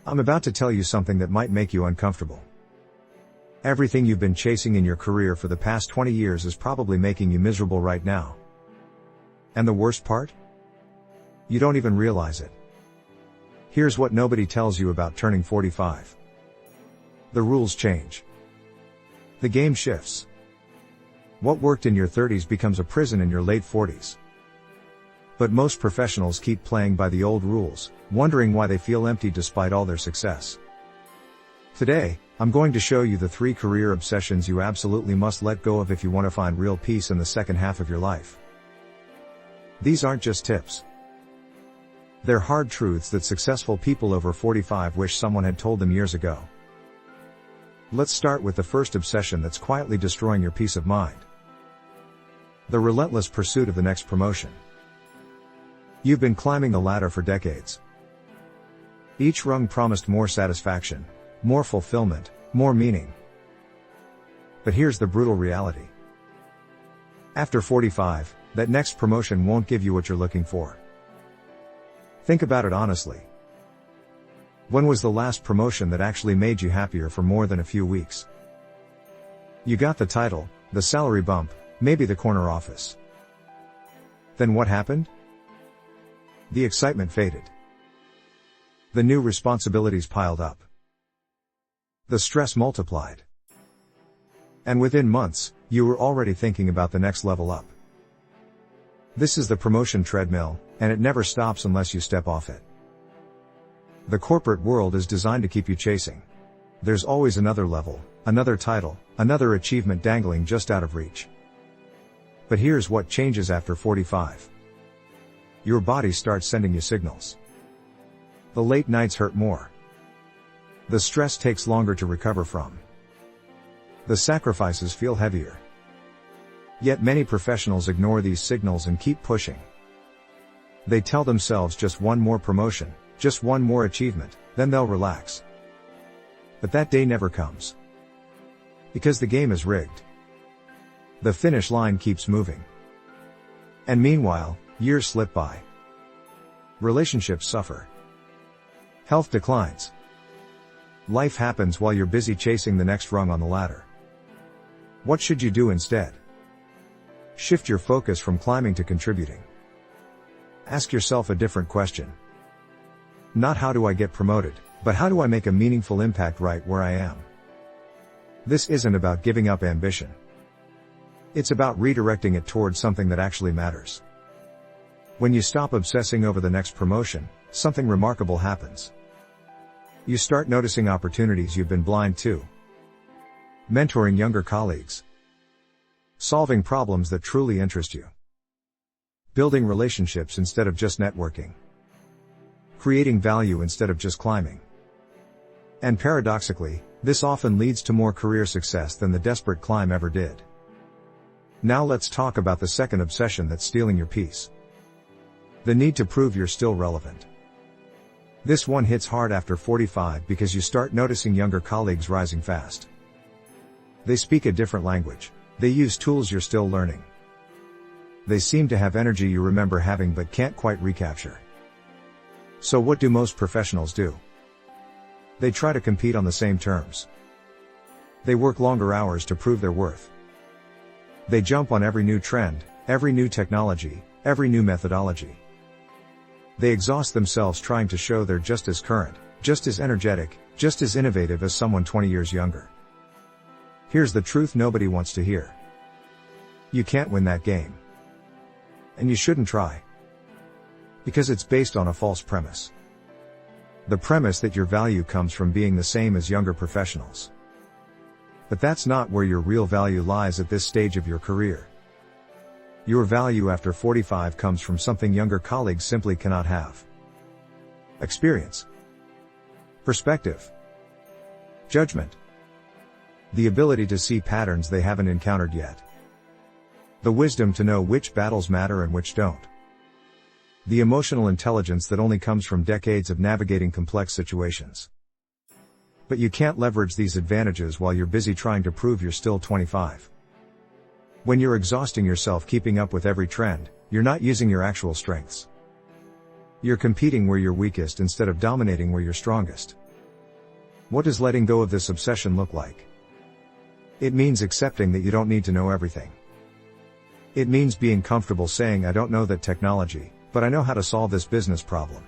I'm about to tell you something that might make you uncomfortable. Everything you've been chasing in your career for the past 20 years is probably making you miserable right now. And the worst part? You don't even realize it. Here's what nobody tells you about turning 45. The rules change. The game shifts. What worked in your 30s becomes a prison in your late 40s. But most professionals keep playing by the old rules, wondering why they feel empty despite all their success. Today, I'm going to show you the 3 career obsessions you absolutely must let go of if you want to find real peace in the second half of your life. These aren't just tips. They're hard truths that successful people over 45 wish someone had told them years ago. Let's start with the first obsession that's quietly destroying your peace of mind. The relentless pursuit of the next promotion. You've been climbing the ladder for decades. Each rung promised more satisfaction, more fulfillment, more meaning. But here's the brutal reality. After 45, that next promotion won't give you what you're looking for. Think about it honestly. When was the last promotion that actually made you happier for more than a few weeks? You got the title, the salary bump, maybe the corner office. Then what happened? The excitement faded. The new responsibilities piled up. The stress multiplied. And within months, you were already thinking about the next level up. This is the promotion treadmill, and it never stops unless you step off it. The corporate world is designed to keep you chasing. There's always another level, another title, another achievement dangling just out of reach. But here's what changes after 45. Your body starts sending you signals. The late nights hurt more. The stress takes longer to recover from. The sacrifices feel heavier. Yet many professionals ignore these signals and keep pushing. They tell themselves just one more promotion, just one more achievement, then they'll relax. But that day never comes. Because the game is rigged. The finish line keeps moving. And meanwhile, years slip by. Relationships suffer. Health declines. Life happens while you're busy chasing the next rung on the ladder. What should you do instead? Shift your focus from climbing to contributing. Ask yourself a different question. Not how do I get promoted, but how do I make a meaningful impact right where I am? This isn't about giving up ambition. It's about redirecting it towards something that actually matters. When you stop obsessing over the next promotion, something remarkable happens. You start noticing opportunities you've been blind to. Mentoring younger colleagues. Solving problems that truly interest you. Building relationships instead of just networking. Creating value instead of just climbing. And paradoxically, this often leads to more career success than the desperate climb ever did. Now let's talk about the second obsession that's stealing your peace. The need to prove you're still relevant. This one hits hard after 45 because you start noticing younger colleagues rising fast. They speak a different language. They use tools you're still learning. They seem to have energy you remember having but can't quite recapture. So what do most professionals do? They try to compete on the same terms. They work longer hours to prove their worth. They jump on every new trend, every new technology, every new methodology. They exhaust themselves trying to show they're just as current, just as energetic, just as innovative as someone 20 years younger. Here's the truth nobody wants to hear. You can't win that game. And you shouldn't try. Because it's based on a false premise. The premise that your value comes from being the same as younger professionals. But that's not where your real value lies at this stage of your career. Your value after 45 comes from something younger colleagues simply cannot have. Experience. Perspective. Judgment. The ability to see patterns they haven't encountered yet. The wisdom to know which battles matter and which don't. The emotional intelligence that only comes from decades of navigating complex situations. But you can't leverage these advantages while you're busy trying to prove you're still 25. When you're exhausting yourself keeping up with every trend, you're not using your actual strengths. You're competing where you're weakest instead of dominating where you're strongest. What does letting go of this obsession look like? It means accepting that you don't need to know everything. It means being comfortable saying, I don't know that technology, but I know how to solve this business problem.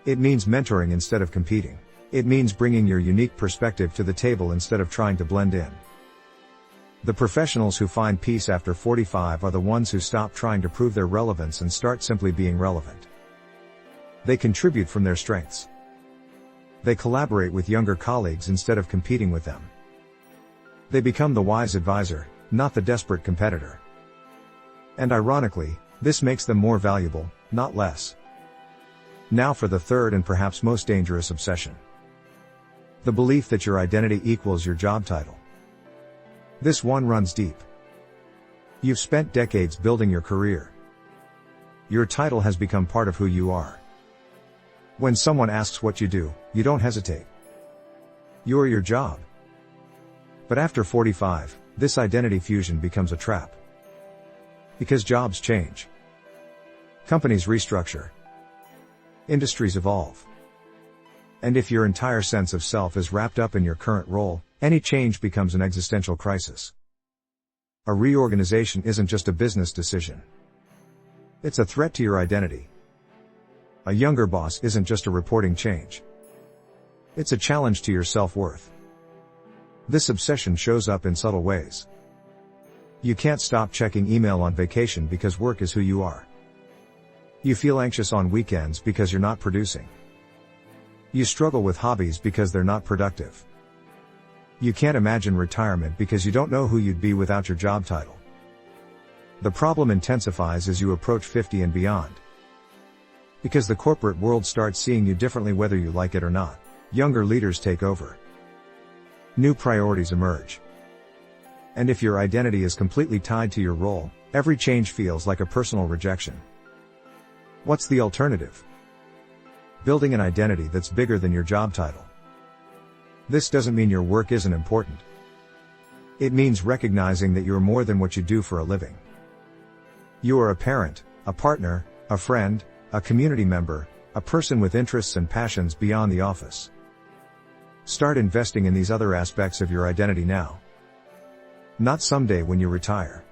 It means mentoring instead of competing. It means bringing your unique perspective to the table instead of trying to blend in. The professionals who find peace after 45 are the ones who stop trying to prove their relevance and start simply being relevant. They contribute from their strengths. They collaborate with younger colleagues instead of competing with them. They become the wise advisor, not the desperate competitor. And ironically, this makes them more valuable, not less. Now for the third and perhaps most dangerous obsession. The belief that your identity equals your job title. This one runs deep. You've spent decades building your career. Your title has become part of who you are. When someone asks what you do, you don't hesitate. You're your job. But after 45, this identity fusion becomes a trap. Because jobs change. Companies restructure. Industries evolve. And if your entire sense of self is wrapped up in your current role, any change becomes an existential crisis. A reorganization isn't just a business decision. It's a threat to your identity. A younger boss isn't just a reporting change. It's a challenge to your self-worth. This obsession shows up in subtle ways. You can't stop checking email on vacation because work is who you are. You feel anxious on weekends because you're not producing. You struggle with hobbies because they're not productive. You can't imagine retirement because you don't know who you'd be without your job title. The problem intensifies as you approach 50 and beyond. Because the corporate world starts seeing you differently whether you like it or not. Younger leaders take over. New priorities emerge. And if your identity is completely tied to your role, every change feels like a personal rejection. What's the alternative? Building an identity that's bigger than your job title. This doesn't mean your work isn't important. It means recognizing that you're more than what you do for a living. You are a parent, a partner, a friend, a community member, a person with interests and passions beyond the office. Start investing in these other aspects of your identity now. Not someday when you retire.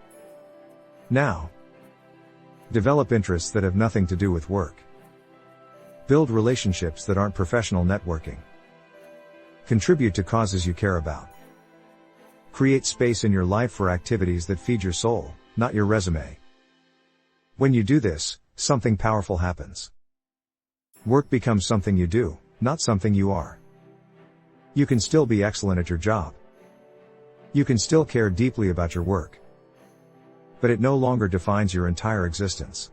Now. Develop interests that have nothing to do with work. Build relationships that aren't professional networking. Contribute to causes you care about. Create space in your life for activities that feed your soul, not your resume. When you do this, something powerful happens. Work becomes something you do, not something you are. You can still be excellent at your job. You can still care deeply about your work. But it no longer defines your entire existence.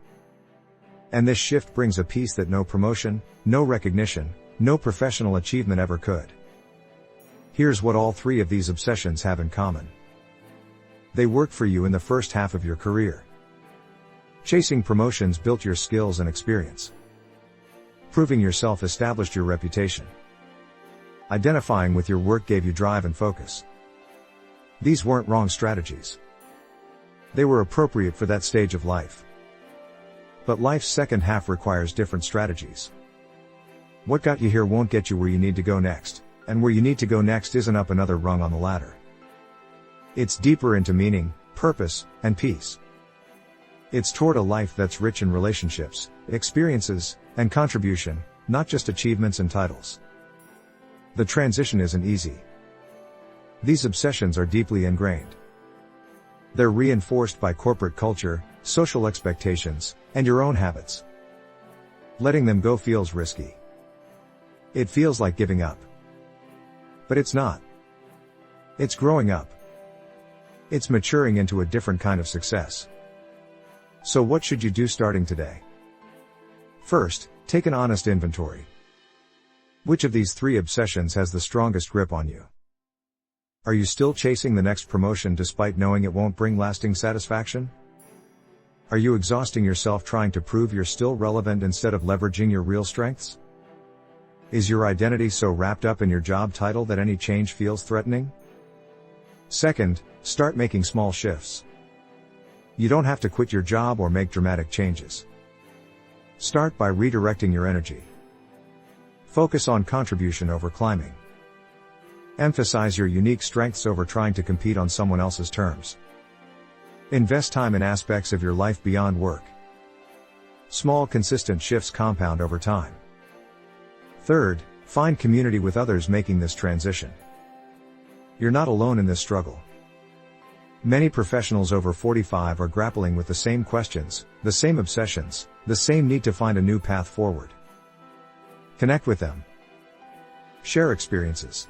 And this shift brings a peace that no promotion, no recognition, no professional achievement ever could. Here's what all three of these obsessions have in common. They work for you in the first half of your career. Chasing promotions built your skills and experience. Proving yourself established your reputation. Identifying with your work gave you drive and focus. These weren't wrong strategies. They were appropriate for that stage of life. But life's second half requires different strategies. What got you here won't get you where you need to go next, and where you need to go next isn't up another rung on the ladder. It's deeper into meaning, purpose, and peace. It's toward a life that's rich in relationships, experiences, and contribution, not just achievements and titles. The transition isn't easy. These obsessions are deeply ingrained. They're reinforced by corporate culture, social expectations, and your own habits. Letting them go feels risky. It feels like giving up. But it's not. It's growing up. It's maturing into a different kind of success. So what should you do starting today? First, take an honest inventory. Which of these three obsessions has the strongest grip on you? Are you still chasing the next promotion despite knowing it won't bring lasting satisfaction? Are you exhausting yourself trying to prove you're still relevant instead of leveraging your real strengths? Is your identity so wrapped up in your job title that any change feels threatening? Second, start making small shifts. You don't have to quit your job or make dramatic changes. Start by redirecting your energy. Focus on contribution over climbing. Emphasize your unique strengths over trying to compete on someone else's terms. Invest time in aspects of your life beyond work. Small consistent shifts compound over time. Third, find community with others making this transition. You're not alone in this struggle. Many professionals over 45 are grappling with the same questions, the same obsessions, the same need to find a new path forward. Connect with them. Share experiences.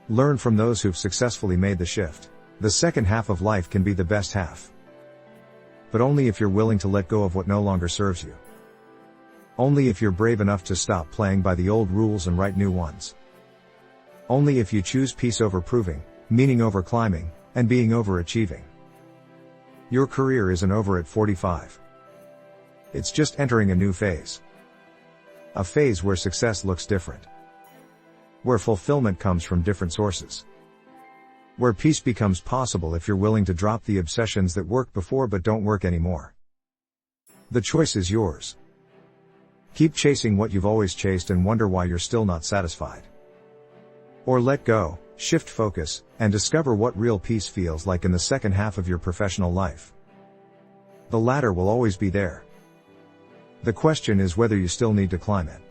Learn from those who've successfully made the shift. The second half of life can be the best half. But only if you're willing to let go of what no longer serves you. Only if you're brave enough to stop playing by the old rules and write new ones. Only if you choose peace over proving, meaning over climbing, and being over achieving. Your career isn't over at 45. It's just entering a new phase. A phase where success looks different. Where fulfillment comes from different sources. Where peace becomes possible if you're willing to drop the obsessions that worked before but don't work anymore. The choice is yours. Keep chasing what you've always chased and wonder why you're still not satisfied. Or let go, shift focus, and discover what real peace feels like in the second half of your professional life. The latter will always be there. The question is whether you still need to climb it.